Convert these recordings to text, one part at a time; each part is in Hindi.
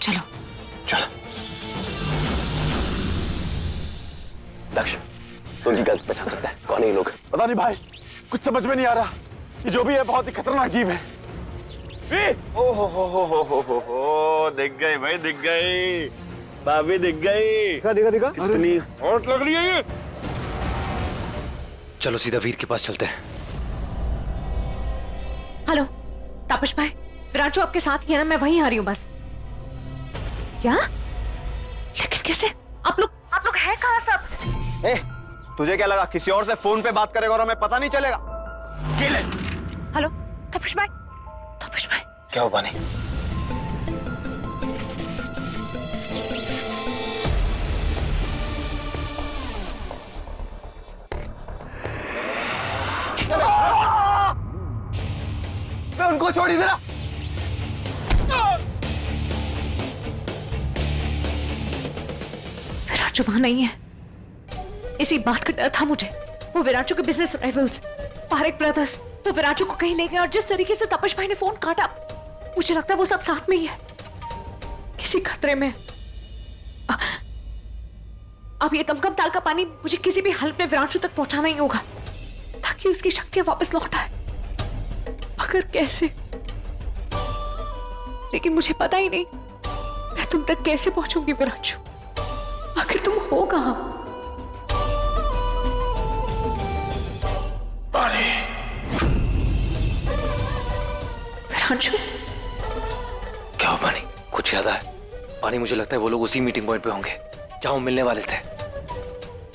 चलो चलो। दक्ष, तो उनकी गलत पहचान सकता है। कौन है ये लोग? पता नहीं भाई, कुछ समझ में नहीं आ रहा। ये जो भी है बहुत ही खतरनाक जीव है। ओ दिख गई भाई, दिख गई। भाभी दिख गई। दिखा दिखा दिखा। कितनी हॉट लग रही है ये। चलो सीधा वीर के पास चलते हैं। हेलो तापस भाई, विरांशु आपके साथ ही है ना? मैं वहीं आ रही हूँ बस। क्या? लेकिन कैसे? आप लोग हैं कहाँ सब? ए, तुझे क्या लगा किसी और से फोन पे बात करेगा और हमें पता नहीं चलेगा? हेलो तापस भाई, तापस भाई। क्या हो बानी? उनको छोड़ दे ना। विरांशु वहां नहीं है, इसी बात का डर था मुझे। वो विरांशु के बिजनेस राइवल्स पारेख ब्रदर्स वो विरांशु को कहीं ले गए, और जिस तरीके से तपस भाई ने फोन काटा, मुझे लगता है वो सब साथ में ही है, किसी खतरे में। अब ये तमकम ताल का पानी मुझे किसी भी हालत में विरांशु तक पहुंचाना ही होगा, ताकि उसकी शक्तियां वापस लौट आए। मगर कैसे? लेकिन मुझे पता ही नहीं मैं तुम तक कैसे पहुंचूंगी विरांशु। आखिर तुम हो कहां? विरांशु, क्या हो बानी? कुछ याद आया? बानी, मुझे लगता है वो लोग उसी मीटिंग पॉइंट पे होंगे जहां हम मिलने वाले थे।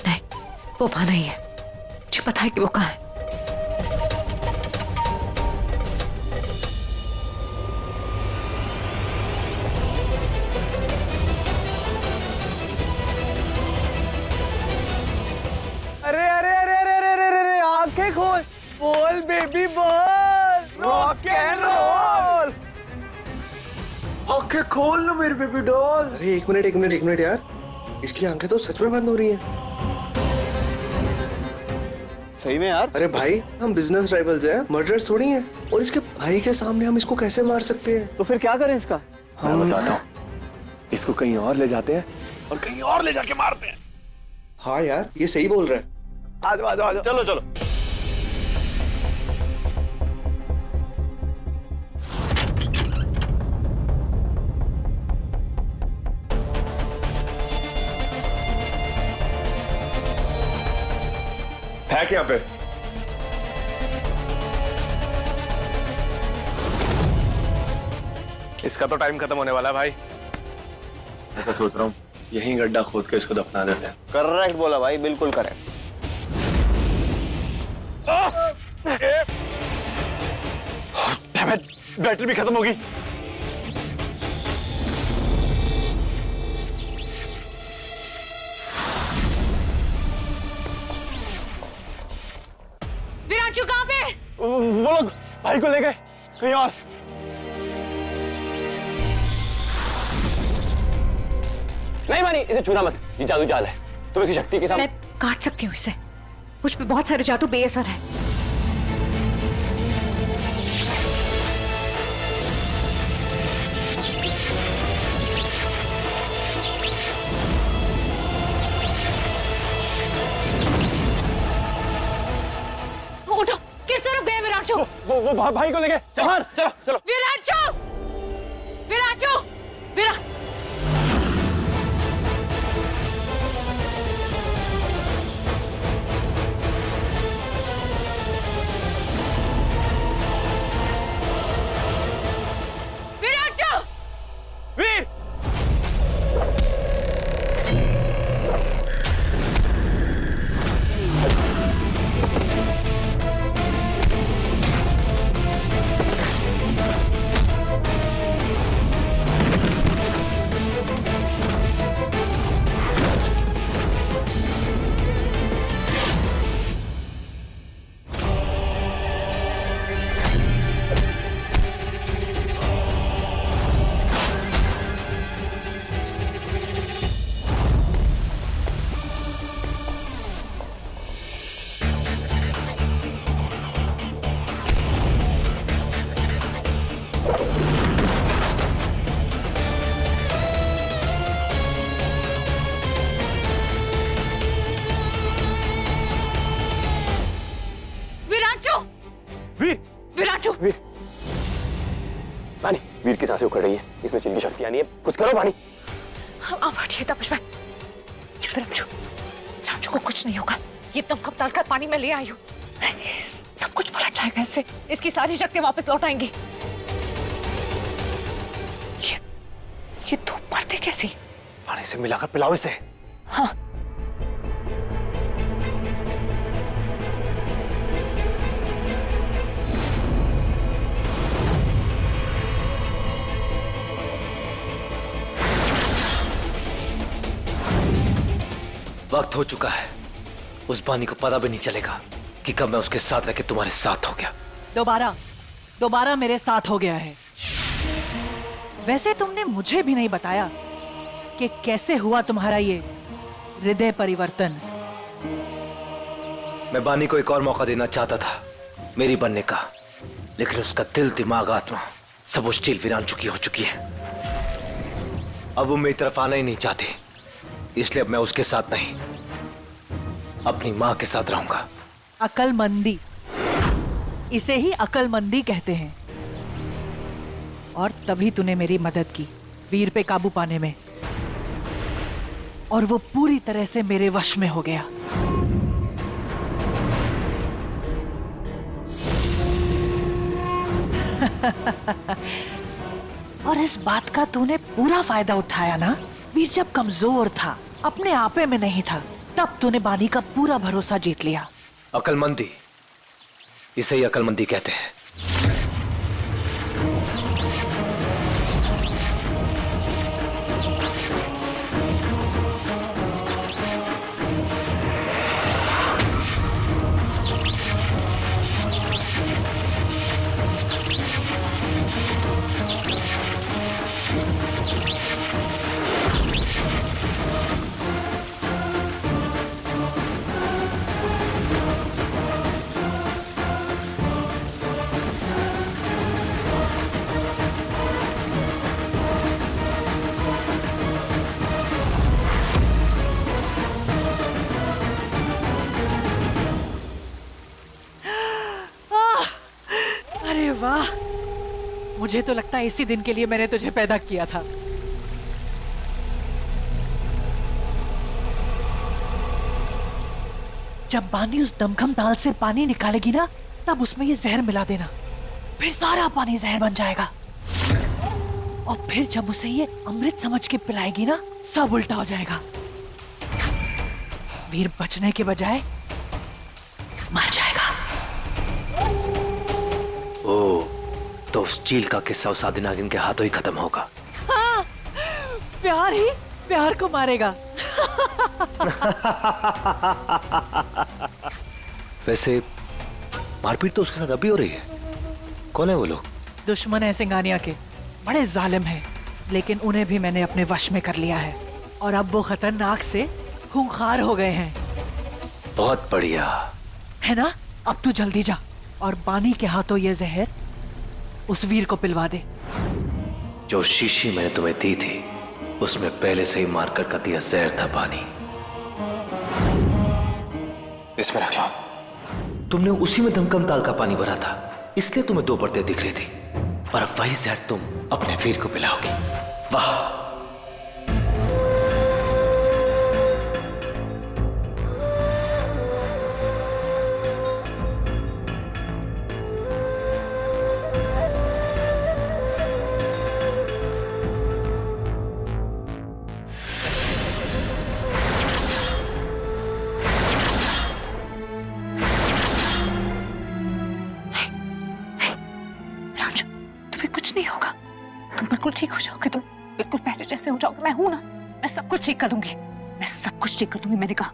नहीं, वो वहां नहीं है। मुझे पता है कि वो कहां है। अरे अरे अरे अरे अरे अरे अरे, आंखें खोल, बोल बेबी बोल, रॉक एंड रोल। आंखें खोल ना मेरे बेबी डॉल। अरे एक मिनट यार, इसकी आंखें तो सच में बंद हो रही हैं। सही में यार? अरे भाई, हम बिजनेस राइवल्स हैं, मर्डरर्स थोड़ी हैं। और इसके भाई के सामने हम इसको कैसे मार सकते हैं? तो फिर क्या करें इसका? मैं बताता हूँ। इसको कहीं और ले जाते हैं और कहीं और ले जाके मारते हैं। हाँ यार, ये सही बोल रहा है। आ जाओ आ जाओ आ जाओ। चलो चलो। है क्या पे? इसका तो टाइम खत्म होने वाला है भाई। मैं तो सोच रहा हूँ यहीं गड्ढा खोद के इसको दफना देते हैं। करेक्ट बोला भाई, बिल्कुल करेक्ट। बैटरी भी खत्म होगी। विरांशु कहां पे? वो लोग भाई को ले गए कहीं और। नहीं मानी, इसे छूना मत, ये जादू जाल है। तुम इसकी शक्ति के साथ। मैं काट सकती हूँ इसे, मुझ पे बहुत सारे जादू बेअसर है। उठो, किस तरफ गए विरांशु? वो भाई को ले गए। चलो चलो चलो। विरांशु, विरांशु, विरांशु। वीर, कुछ करो बानी। आप हटिए तपश भाई। ये फिर रामचू को कुछ नहीं होगा। ये दमकम डालकर पानी में ले आई हूँ। सब कुछ पलट जाएगा इससे। इसकी सारी शक्तियां वापस लौट आएंगी। ये धूप पड़ते कैसी? पानी से मिलाकर पिलाओ इसे। हाँ। वक्त हो चुका है। उस बानी को पता भी नहीं चलेगा कि कब मैं उसके साथ रह के तुम्हारे साथ हो गया। दोबारा मेरे साथ हो गया है। वैसे तुमने मुझे भी नहीं बताया कि कैसे हुआ तुम्हारा ये हृदय परिवर्तन। मैं बानी को एक और मौका देना चाहता था मेरी बनने का, लेकिन उसका दिल, दिमाग, आत्मा सब उस चील वीरांचू की हो चुकी है। अब वो मेरी तरफ आना ही नहीं चाहती, इसलिए अब मैं उसके साथ नहीं, अपनी मां के साथ रहूंगा। अकलमंदी, इसे ही अकलमंदी कहते हैं। और तभी तूने मेरी मदद की वीर पे काबू पाने में, और वो पूरी तरह से मेरे वश में हो गया। और इस बात का तूने पूरा फायदा उठाया ना। वीर जब कमजोर था, अपने आपे में नहीं था, तब तूने बानी का पूरा भरोसा जीत लिया। अकलमंदी, इसे ही अकलमंदी कहते हैं। अरे वाह, मुझे तो लगता है इसी दिन के लिए मैंने तुझे पैदा किया था। जब बानी उस दमखम ताल से पानी निकालेगी ना, तब उसमें ये जहर मिला देना, फिर सारा पानी जहर बन जाएगा। और फिर जब उसे ये अमृत समझ के पिलाएगी ना, सब उल्टा हो जाएगा। वीर बचने के बजाय मर जाएगा। ओ, तो उस चील का किस्सा उस आदिनागिन के हाथों ही खत्म होगा। हाँ, प्यार ही प्यार को मारेगा। वैसे मारपीट तो उसके साथ अभी हो रही है। कौन है वो लोग? दुश्मन है सिंगानिया के, बड़े जालिम हैं, लेकिन उन्हें भी मैंने अपने वश में कर लिया है। और अब वो खतरनाक से खूंखार हो गए हैं। बहुत बढ़िया है ना? अब तू जल्दी जा और बानी के हाथों ये जहर उस वीर को पिलवा दे। जो शीशी मैंने तुम्हें दी थी, उसमें पहले से ही मारकर का दिया जहर था बानी। इसमें रख लो। तुमने उसी में दमकम ताल का पानी भरा था, इसलिए तुम्हें दो परतें दिख रही थी। और अब वही जहर तुम अपने वीर को पिलाओगी। वाह! नहीं होगा, तुम बिल्कुल ठीक हो जाओगे। तुम बिल्कुल पहले जैसे हो जाओगे। मैं हूं ना, मैं सब कुछ ठीक कर दूंगी। मैं सब कुछ ठीक कर दूंगी, मैंने कहा।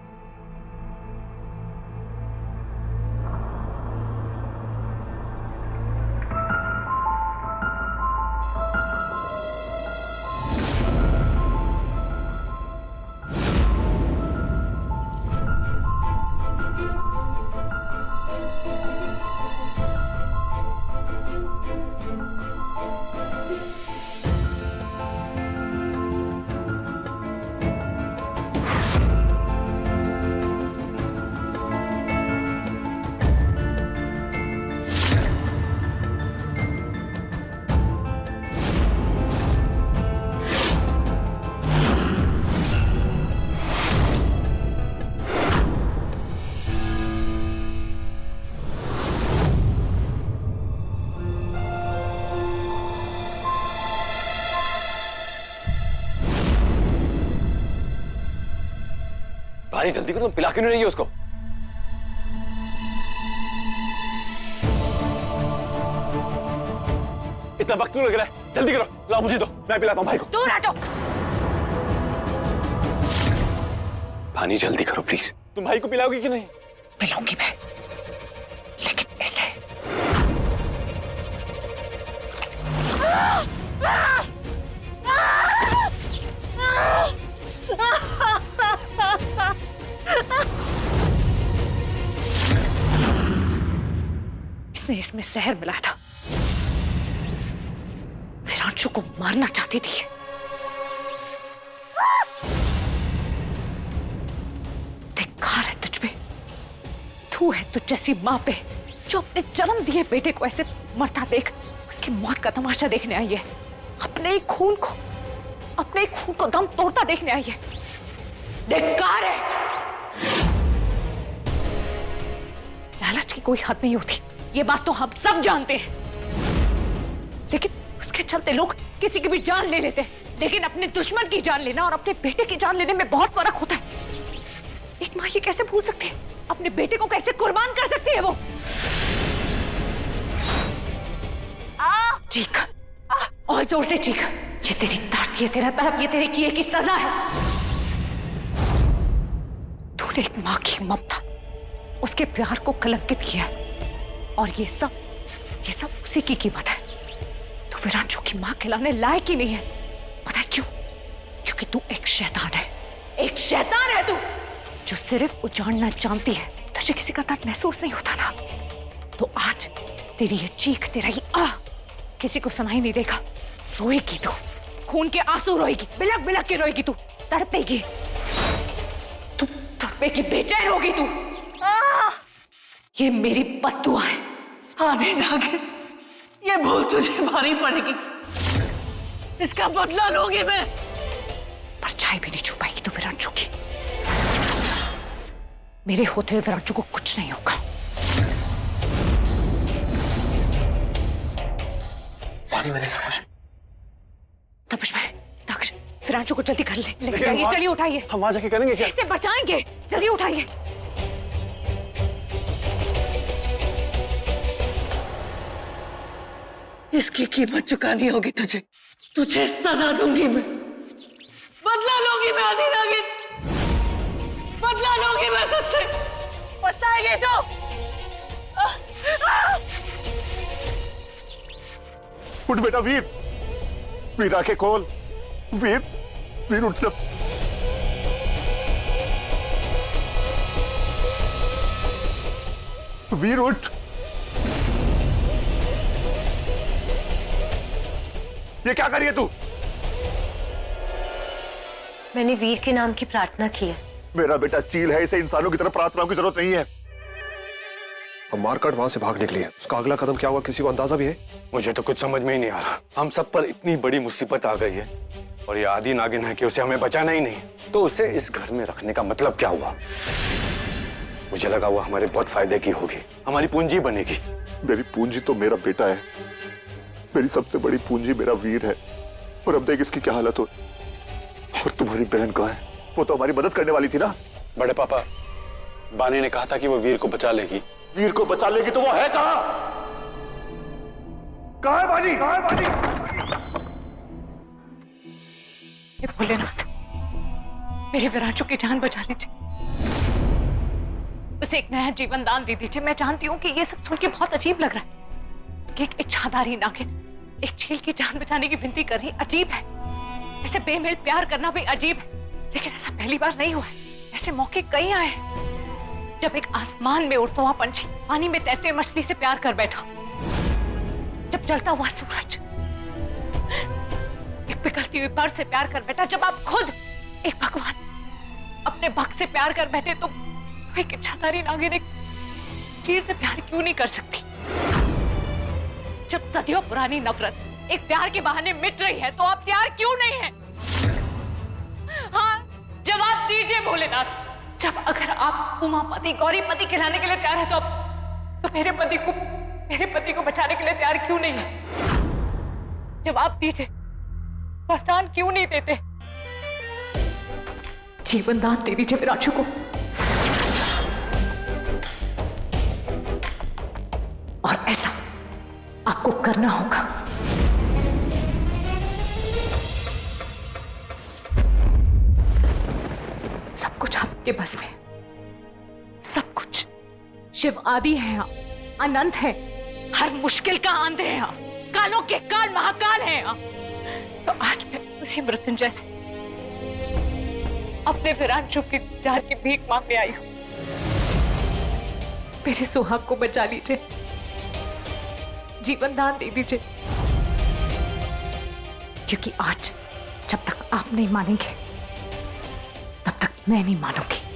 भानी जल्दी करो, तुम पिला क्यों नहीं रही हो उसको? इतना वक्त क्यों लग रहा है? जल्दी करो, लाओ मुझे दो, मैं पिलाता हूँ भाई को। दूर हटो। भानी जल्दी करो प्लीज। तुम भाई को पिलाओगी कि नहीं? पिलाऊंगी मैं, लेकिन ऐसे। इसने इसमें जहर मिलाया था। विरांशु को मारना चाहती थी। धिक्कार है तुझ पे। तू है तुझ जैसी माँ पे जो अपने जन्म दिए बेटे को ऐसे मरता देख उसकी मौत का तमाशा देखने आई है। अपने ही खून को दम तोड़ता देखने आई है। धिक्कार है। लालच की कोई हद नहीं होती, ये बात तो हम सब जानते हैं, लेकिन उसके चलते लोग किसी की भी जान ले लेते हैं। लेकिन अपने दुश्मन की जान लेना और अपने बेटे की जान लेने में बहुत फर्क होता है। एक माँ ये कैसे भूल सकती है? अपने बेटे को कैसे कुर्बान कर सकती है वो? चीख, और जोर से चीख। ये तेरी दर्द, ये तेरा तड़प, ये तेरे किए की सजा है। तूने एक माँ की ममता, उसके प्यार को कलंकित किया, और ये सब उसी की कीमत है। तू विरांशु की माँ खिलाने लायक ही नहीं है। पता है क्यों? क्योंकि तू एक शैतान है। एक शैतान है तू, जो सिर्फ उजाड़ना जानती है। तुझे किसी का दर्द महसूस नहीं होता ना, तो आज तेरी ये चीख, तेरा ये आह किसी को सुनाई नहीं देगा। रोएगी तू, खून के आंसू रोएगी, बिलक बिलक के रोएगी तू, तड़पेगी, बेचैन होगी तू। ये मेरी बद्दुआ है। आने नागिन, ये भूल तुझे भारी पड़ेगी। इसका बदला लूंगी मैं। परछाई भी नहीं छू पाएगी तू विरांशु की। मेरे होते हुए विरांशु को कुछ नहीं होगा। भानी मैंने सब कुछ। तपश भाई, दक्ष, विरांशु को जल्दी घर लेके जाइए। चलिए उठाइए। हम वहां जाके करेंगे क्या? इसे बचाएंगे, जल्दी उठाइए। इसकी कीमत चुकानी होगी तुझे। तुझे सजा दूंगी मैं, बदला लूंगी मैं आदि नागिन, बदला लूंगी मैं तुझसे। पछताएगी तो। उठ बेटा वीर, वीर आंखें खोल। वीर, वीर उठ जा। वीर उठ। ये क्या करिए तू? मैंने वीर के नाम की प्रार्थना की है। मेरा बेटा चील है, इसे इंसानों की तरह प्रार्थनाओं की जरूरत नहीं है। हम मारकाट वहां से भाग निकली है। उसका अगला कदम क्या हुआ किसी को अंदाजा भी है? मुझे तो कुछ समझ में ही नहीं आ रहा। हम सब पर इतनी बड़ी मुसीबत आ गई है और ये आदि नागिन है कि उसे हमें बचाना ही नहीं। तो उसे इस घर में रखने का मतलब क्या हुआ? मुझे लगा वो हमारे बहुत फायदे की होगी, हमारी पूंजी बनेगी। मेरी पूंजी तो मेरा बेटा है। मेरी सबसे बड़ी पूंजी मेरा वीर है। और अब देख इसकी क्या हालत हो। और तुम्हारी बहन कहाँ है? वो तो हमारी मदद करने वाली थी ना। बड़े पापा, बानी ने कहा था कि वो वीर को बचा लेगी। वीर को बचा लेगी तो वो है कहाँ? कहाँ है बानी? कहाँ है बानी? ये भोलेनाथ, मेरे विरांशु की जान बचा लीजिए। उसे एक नया जीवन दान दे दीजिए। मैं जानती हूँ कि ये सब सुन के बहुत अजीब लग रहा है कि एक इच्छाधारी नागिन एक चील की जान बचाने की विनती कर रही। अजीब है, ऐसे बेमेल प्यार करना भी अजीब है, लेकिन ऐसा पहली बार नहीं हुआ है। ऐसे मौके कई आए हैं जब एक आसमान में उड़ता हुआ पंछी पानी में तैरते हुए मछली से प्यार कर बैठा, जब जलता हुआ सूरज एक पिघलती हुई बर्फ से प्यार कर बैठा, जब आप खुद एक भगवान अपने भक्त से प्यार कर बैठे, तो एक इच्छाधारी नागिन एक चील से प्यार क्यों नहीं कर सकती? जब सदियों पुरानी नफरत एक प्यार के बहाने मिट रही है, तो आप तैयार क्यों नहीं है? हाँ, जवाब दीजिए भोलेनाथ। जब अगर आप उमापति गौरीपति खिलाने के लिए तैयार है, तो मेरे पति को बचाने के लिए तैयार क्यों नहीं है? जवाब दीजिए, वरदान क्यों नहीं देते? जीवन दान दे दीजिए विरांशु को। और ऐसा आपको करना होगा। सब कुछ आपके बस में, सब कुछ। शिव आदि है आप, अनंत है, हर मुश्किल का अंत है आप, कालों के काल महाकाल है आप। तो आज मैं उसी मृत्युंजय से अपने विरांशु की जान की भीख मांगने आई हूं। मेरे सुहाग को बचा लीजिए, जीवन दान दे दीजिए, क्योंकि आज जब तक आप नहीं मानेंगे तब तक मैं नहीं मानूंगी।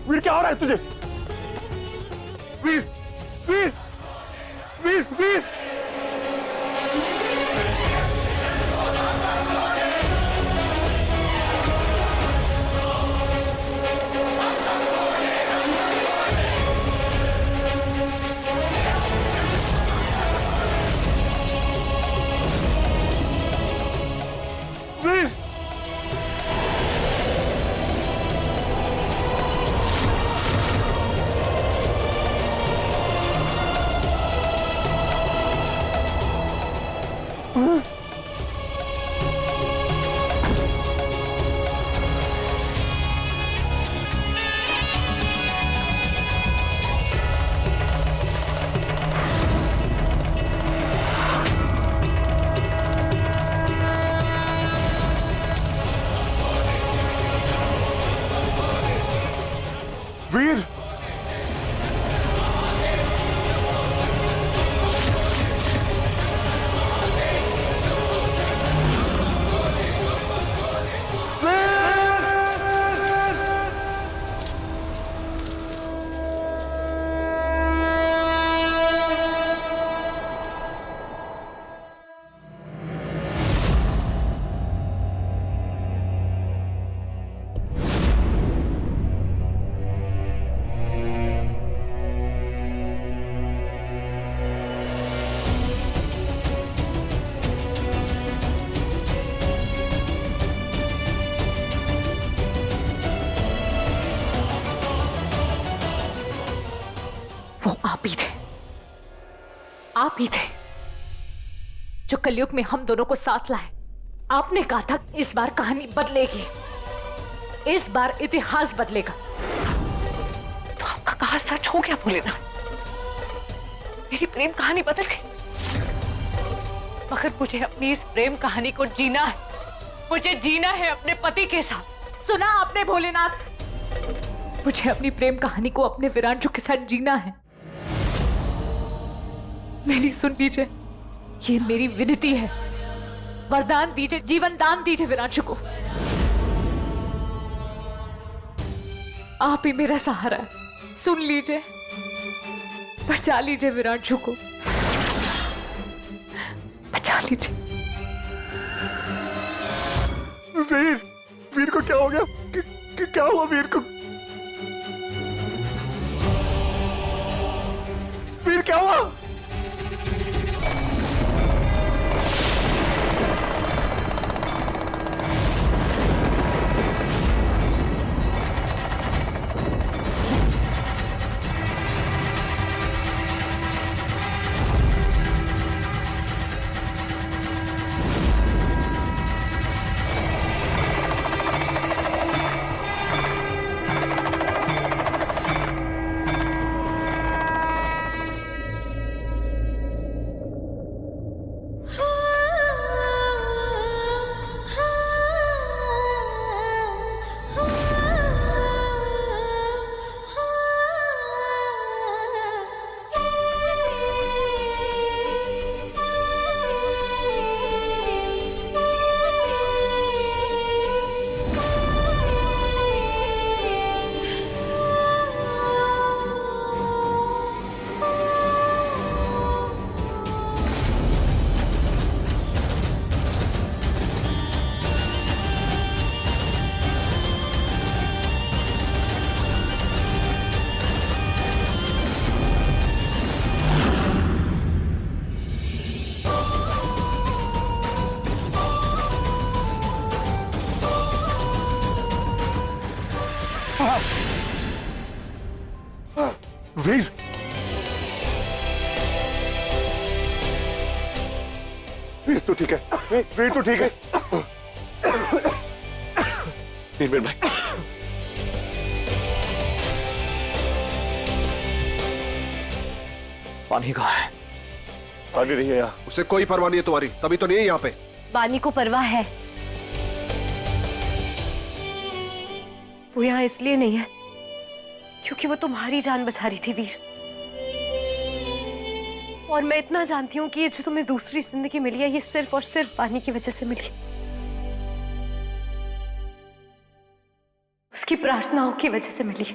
वीर क्या हो रहा है तुझे? वीर वीर वीर वीर वीर वो आप ही थे, आप ही थे जो कलयुग में हम दोनों को साथ लाए। आपने कहा था इस बार कहानी बदलेगी, इस बार इतिहास बदलेगा। तो आपका कहा सच हो गया भोलेनाथ, मेरी प्रेम कहानी बदल गई। मगर मुझे अपनी इस प्रेम कहानी को जीना है, मुझे जीना है अपने पति के साथ। सुना आपने भोलेनाथ, मुझे अपनी प्रेम कहानी को अपने विरांशु के साथ जीना है। मेरी सुन लीजिए, ये मेरी विनती है, वरदान दीजिए, जीवन दान दीजिए विरांशु को। आप ही मेरा सहारा है, सुन लीजिए, बचा लीजिए विरांशु को, बचा लीजिए। वीर वीर को क्या हो गया? क्या हुआ वीर को? वीर क्या हुआ? वीर तो ठीक है, वीर तो ठीक है। वीर मेरे भाई, पानी कहाँ है? पानी नहीं है यहाँ। उससे कोई परवाह नहीं है तुम्हारी, तभी तो नहीं है यहाँ पे। बानी को परवाह है। वो यहाँ इसलिए नहीं है क्योंकि वो तुम्हारी जान बचा रही थी वीर। और मैं इतना जानती हूँ कि ये जो तुम्हें दूसरी जिंदगी मिली है, ये सिर्फ और सिर्फ बानी की वजह से मिली। उसकी प्रार्थनाओं की वजह से मिली।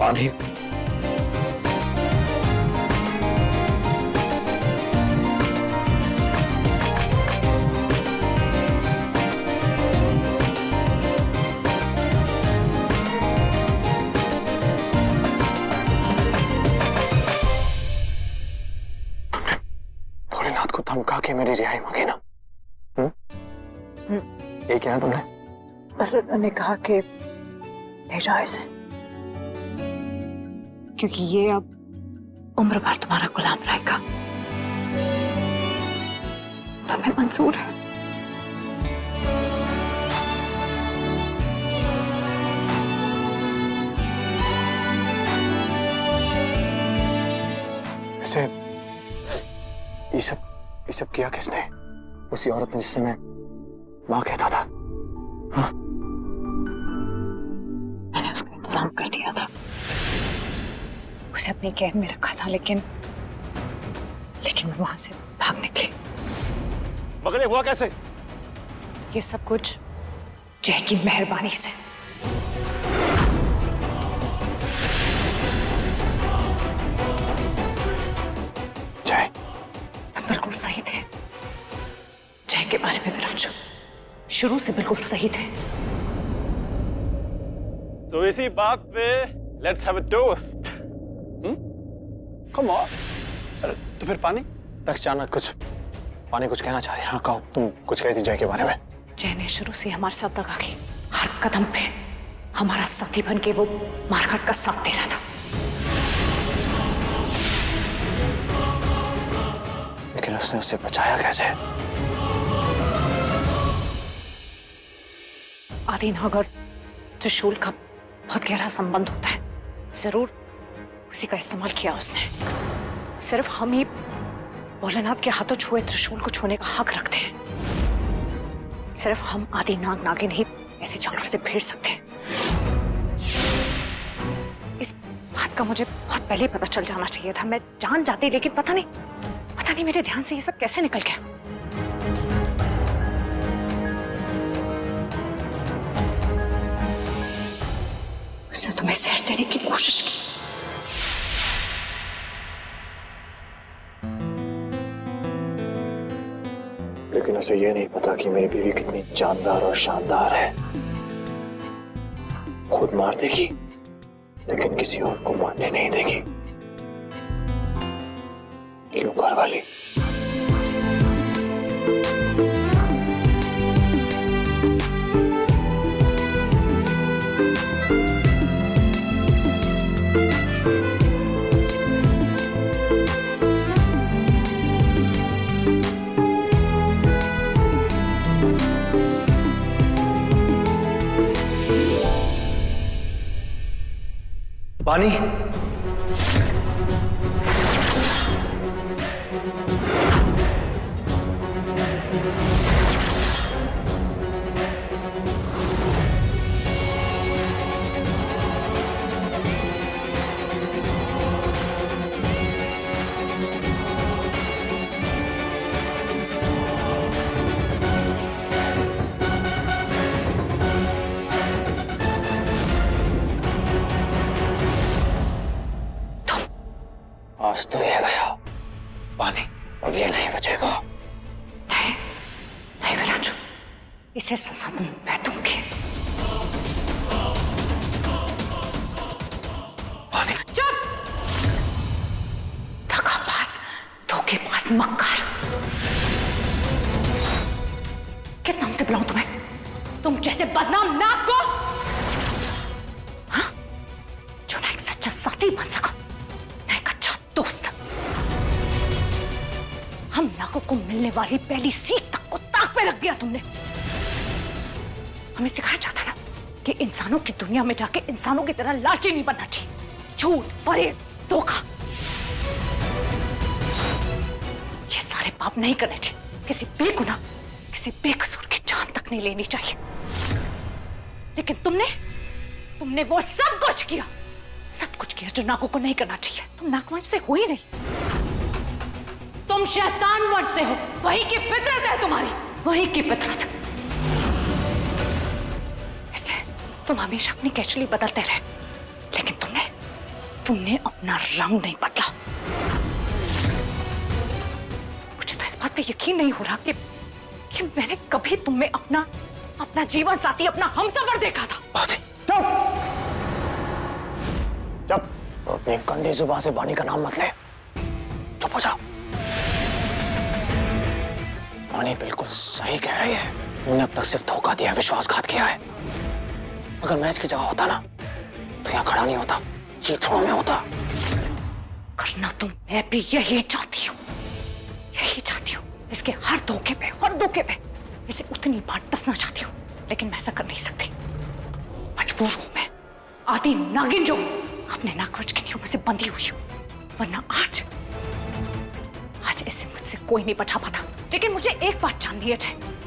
पानी भोलेनाथ को धमका के मेरी रिहाई मांगी ना? ये क्या तुमने? बस ने कहा कि भेजा इसे, क्योंकि ये अब उम्र भर तुम्हारा गुलाम रहेगा। तुम्हें मंजूर है? वैसे ये सब किया किसने? उसी औरत ने जिससे मैं माँ कहता था। हाँ? मैंने उसका इंतजाम कर दिया था, उसे अपनी कैद में रखा था, लेकिन वो वहां से भाग निकली। मगर ये हुआ कैसे? ये सब कुछ जय की मेहरबानी से। जय? तुम बिल्कुल सही थे। जय के बारे में विरांशु शुरू से बिल्कुल सही थे। तो इसी बात पे let's have a toast. Come on. अरे तो फिर पानी? अचानक पानी कुछ कहना चाह रही है। हाँ कहो, तुम कुछ कही थी जय के बारे में। जय ने शुरू से हमारे साथ दगा की, हर कदम पे हमारा साथी बन के वो मारकाट का साथ दे रहा था। लेकिन उसने उसे बचाया कैसे? आदि नाग और त्रिशूल का बहुत गहरा संबंध होता है। जरूर उसी का इस्तेमाल किया उसने। सिर्फ हम ही भोलेनाथ के हाथों छुए त्रिशूल को छूने का हक रखते हैं। सिर्फ हम आदि नाग नागिन ही ऐसी चालों से भिड़ सकते हैं। इस बात का मुझे बहुत पहले पता चल जाना चाहिए था। मैं जान जाती, लेकिन पता नहीं मेरे ध्यान से ये सब कैसे निकल गया। उसने तुम्हें जहर देने की कोशिश की। लेकिन उसे ये नहीं पता कि मेरी बीवी कितनी जानदार और शानदार है। खुद मार देगी लेकिन किसी और को मारने नहीं देगी। क्यों घरवाली? पानी। आज तो ये गया पानी। अब ये नहीं बचेगा। नहीं विराजू, इसे सजा मैं दूंगी। पानी। चुप! धोखेबाज, धोखेबाज मक्कार। किस नाम से बुलाऊं तुम्हें? तुम जैसे बदनाम नाग को? हाँ? जो ना एक सच्चा साथी बन सका, ना एक अच्छा दोस्त। हम नागों को मिलने वाली पहली सीख तक को ताक पे रख दिया तुमने। हमें सिखाया जाता ना कि इंसानों की दुनिया में जाके इंसानों की तरह लालची नहीं बनना चाहिए। झूठ, फरेब, धोखा, ये सारे पाप नहीं करने चाहिए। किसी बेगुनाह, किसी बेकसूर की जान तक नहीं लेनी चाहिए। लेकिन तुमने वो सब कुछ किया जो नागों को नहीं करना चाहिए। तुम नागवंश से हो ही नहीं, तुम शैतान वंश से हो। वही की फितरत है तुम्हारी, वही की फितरत। इसलिए तुम हमेशा अपनी कैचुअली बदलते रहे, लेकिन तुमने अपना रंग नहीं बदला। मुझे तो इस बात पे यकीन नहीं हो रहा कि मैंने कभी तुम्हें अपना जीवन साथी, अपना हमसफर देखा था। चुप! अपनी गंदी जुबान से बानी का नाम मत ले। चुप हो जा। बानी बिल्कुल सही कह रही है। तूने अब तक सिर्फ धोखा दिया है, विश्वासघात किया है। अगर मैं इसकी जगह होता ना तो यहाँ खड़ा नहीं होता, चीथड़ों में होता। करना तो मैं भी यही चाहती हूँ। इसके हर धोखे पे इसे उतनी बार टसना चाहती हूँ, लेकिन मैं ऐसा कर नहीं सकती। मजबूर हूं मैं, आदि नागिन जो अपने नागवंश की नींव में से बंधी हुई हूँ। वरना आज इससे मुझसे कोई नहीं बचा पाता। लेकिन मुझे एक बात जाननी है,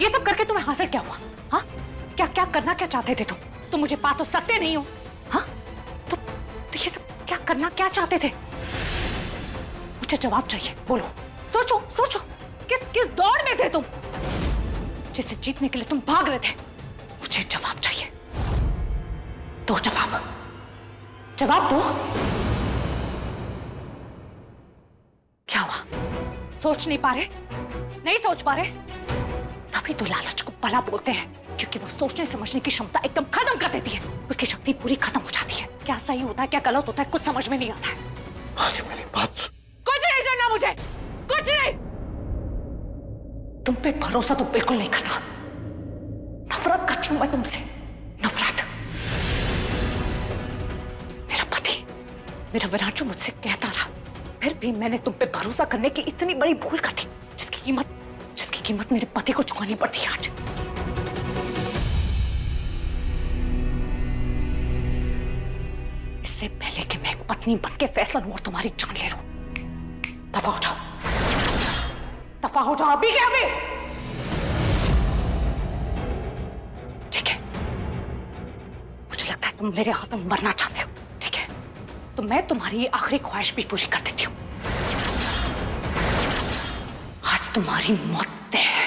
ये सब करके तुम्हें हासिल क्या हुआ? हाँ, क्या करना क्या चाहते थे तुम मुझे पा तो सकते नहीं हो। हाँ, तो ये सब क्या चाहते थे? मुझे जवाब चाहिए, बोलो। सोचो किस दौड़ में थे तुम, जिसे जीतने के लिए तुम भाग रहे थे? मुझे जवाब चाहिए। दो जवाब दो। क्या हुआ? सोच नहीं पा रहे? नहीं सोच पा रहे? तभी तो लालच को बला बोलते हैं, क्योंकि वो सोचने समझने की क्षमता एकदम खत्म कर देती है। उसकी शक्ति पूरी खत्म हो जाती है। क्या सही होता है, क्या गलत होता है, कुछ समझ में नहीं आता है। मेरी बात कुछ नहीं सुनना मुझे, कुछ नहीं। तुम पे भरोसा तो बिल्कुल नहीं करना। नफरत करती हूं मैं तुमसे, नफरत। मेरा पति, मेरा विराजू मुझसे कहता रहा, फिर भी मैंने तुम पे भरोसा करने की इतनी बड़ी भूल कर दी, जिसकी कीमत मेरे पति को चुकानी पड़ती है आज। इससे पहले कि मैं एक पत्नी बन के फैसला लूं और तुम्हारी जान ले लूं, दफा हो जाओ, दफा हो जाओ अभी क्या अभी। ठीक है, मुझे लगता है तुम मेरे हाथों में मरना चाहते हो। ठीक है, तो मैं तुम्हारी आखिरी ख्वाहिश भी पूरी कर देती हूँ। आज तुम्हारी मौत तय है।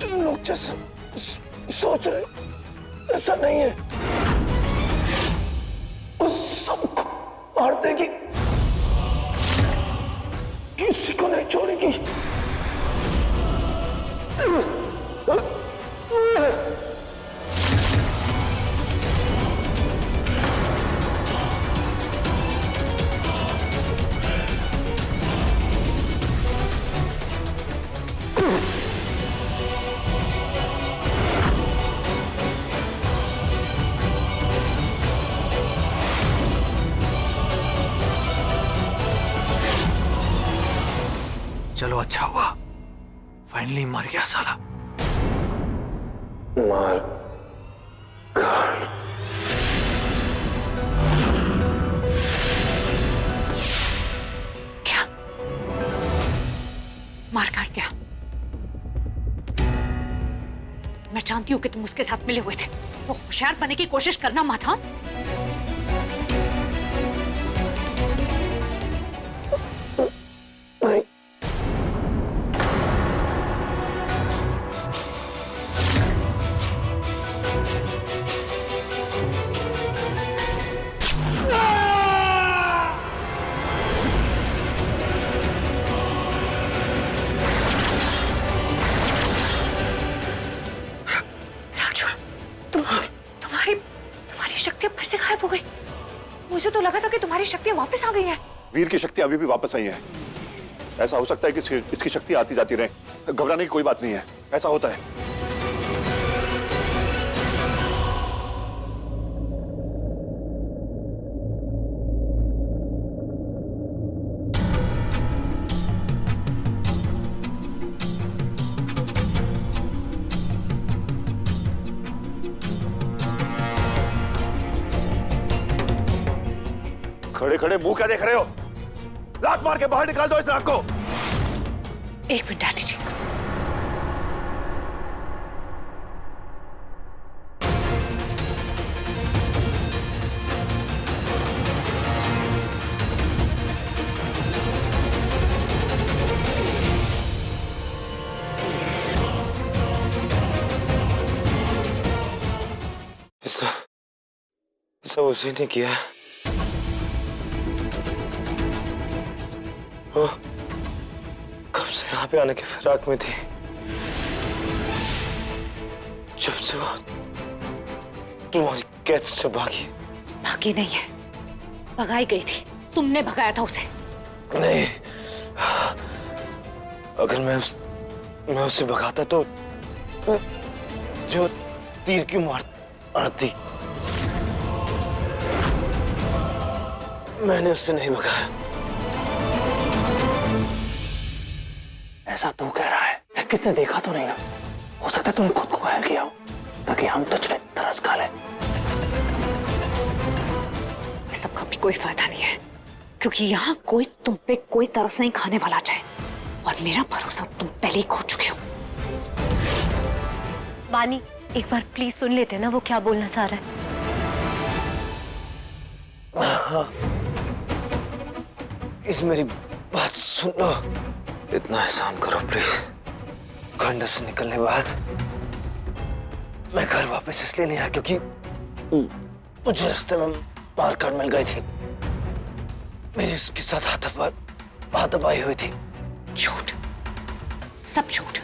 तुम लोग जैसे सोच रहे हो ऐसा नहीं है। उस सबको मार देगी, किसी को नहीं छोड़ेगी। चलो अच्छा हुआ, फाइनली मर गया साला। मार काट। क्या मार काट क्या? मैं जानती हूं कि तुम उसके साथ मिले हुए थे, तो होशियार बनने की कोशिश करना मत। हाँ, नहीं, तुम्हारी शक्तियां फिर से गायब हो गई। मुझे तो लगा था कि तुम्हारी शक्तियां वापस आ गई हैं। वीर की शक्ति अभी भी वापस आई है। ऐसा हो सकता है कि इसकी शक्ति आती जाती रहे, घबराने की कोई बात नहीं है, ऐसा होता है। खड़े खड़े मुंह क्या देख रहे हो? लात मार के बाहर निकाल दो इस नाग को। एक मिनट आंटी जी। सब उसी ने किया है। वो कब से यहाँ पे आने के फिराक में थी, जब से वो तुम्हारी कैद से भागी। भागी नहीं है, भगाई गई थी। तुमने भगाया था उसे। नहीं, अगर मैं उसे भगाता तो जो तीर की मार अड़ती। मैंने उससे नहीं भगाया। ऐसा तू कह रहा है, किसने देखा तो नहीं ना? हो सकता है तूने खुद को घायल किया हो ताकि हम तुझ पे तरस खा लें। इस सब का भी कोई फायदा नहीं है, क्योंकि यहाँ कोई तुम पे कोई तरस नहीं खाने वाला चाहे, और मेरा भरोसा तुम पहले ही खो चुकी हो। वानी, एक बार प्लीज सुन लेते ना वो क्या बोलना चाह रहा है। हाँ, इस मेरी बात सुन लो। इतना एहसान करो प्लीज। खंडर से निकलने के बाद मैं घर वापस इसलिए नहीं आया क्योंकि मुझे रास्ते में मारकाट मिल गई थी। मेरी उसके साथ हाथापाई हुई थी। झूठ, सब झूठ।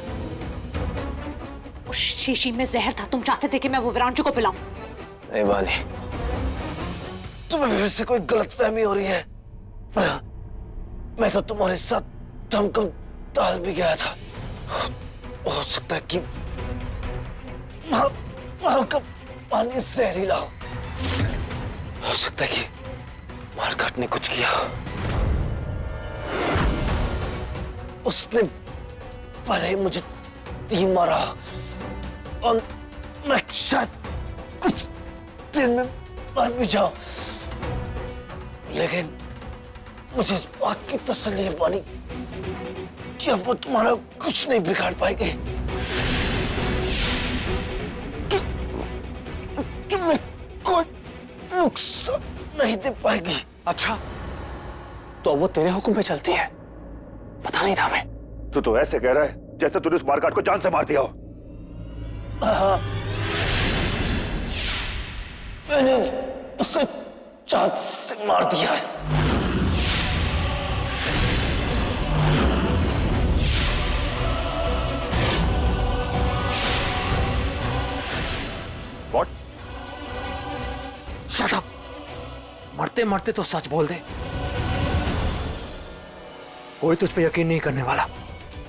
उस शीशी में जहर था, तुम चाहते थे कि मैं वो विरांचू को पिलाऊं। नहीं बानी, तुम्हें फिर से कोई गलतफहमी हो रही है। मैं तो तुम्हारे साथ धमकम डाल भी गया था। हो सकता है कि वहां का पानी जहरीला हो सकता है कि मारकाट ने कुछ किया। उसने पहले ही मुझे 3 मारा और मैं शायद कुछ दिन में मर भी जाऊं, लेकिन मुझे इस बात की तसल्ली है बानी कि अब वो तुम्हारा कुछ नहीं बिगाड़ पाएगी। तुम्हें कोई नुकसान नहीं दे पाएगी। अच्छा, तो अब वो तेरे हुक्म पे चलती है? पता नहीं था हमें। तू तो ऐसे कह रहा है जैसे तूने उस मारकाट को जान से मार दिया हो। हाँ, मैंने उसे जान से मार दिया है। What? Shut up! मरते मरते तो सच बोल दे। कोई तुझ पे यकीन नहीं करने वाला,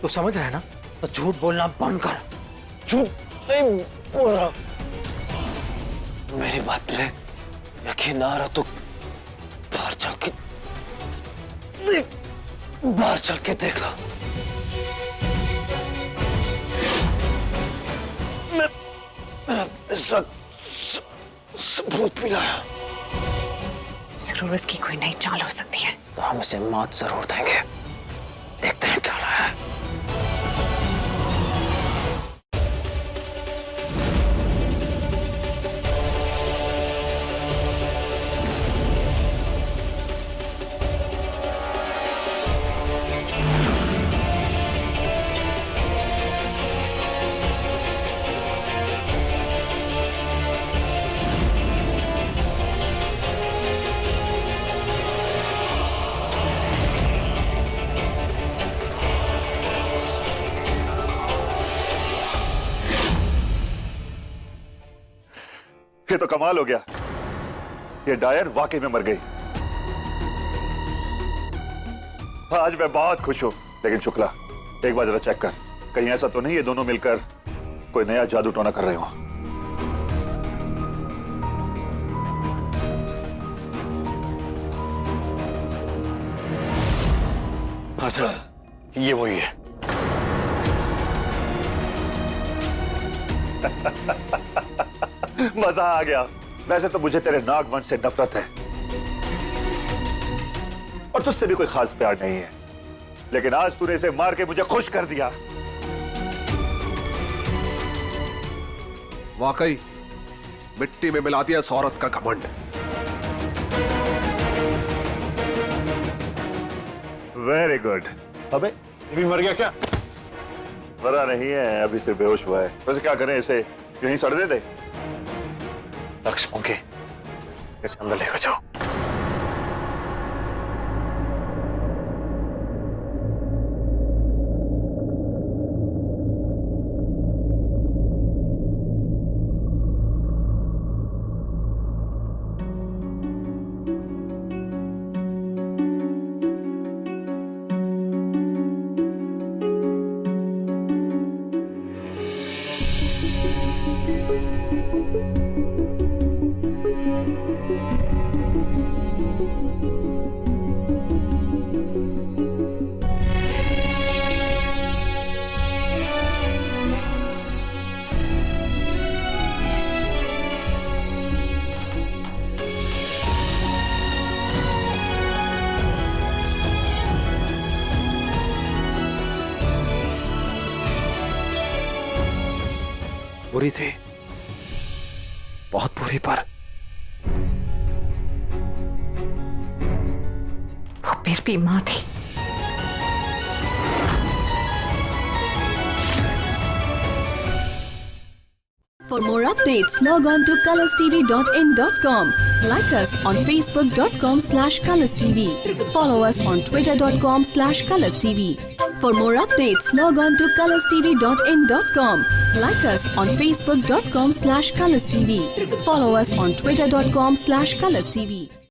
तो समझ रहा है ना? तो झूठ बोलना बंद कर। झूठ नहीं बोल रहा। मेरी बात पे यकीन ना आ रहा तो बाहर चल के देख ला। मैं अपने साथ सबूत भी लाया। जरूर इसकी कोई नई चाल हो सकती है। तो हम इसे मात जरूर देंगे। देखते हैं क्या रहा है। ये तो कमाल हो गया। ये डायर वाकई में मर गई। आज मैं बहुत खुश हूं, लेकिन शुक्ला, एक बार जरा चेक कर, कहीं ऐसा तो नहीं ये दोनों मिलकर कोई नया जादू टोना कर रहे हो। हाँ सर, ये वही है। मजा आ गया। वैसे तो मुझे तेरे नागवंश से नफरत है और तुझसे भी कोई खास प्यार नहीं है, लेकिन आज तूने इसे मार के मुझे खुश कर दिया। वाकई मिट्टी में मिला दिया इस औरत का घमंड। Very good. अबे ये भी मर गया क्या? मरा नहीं है, अभी से बेहोश हुआ है। वैसे क्या करें, इसे यहीं सड़ने दे? लक्ष्मण के इसे अंदर लेकर जाओ। बुरी थी, बहुत बुरी, पर वो फिर भी मां थी। For more updates, log on to colorstv.in.com. Like us on facebook.com/colorstv. Follow us on twitter.com/colorstv. For more updates, log on to colorstv.in.com. Like us on facebook.com/colorstv. Follow us on twitter.com/colorstv.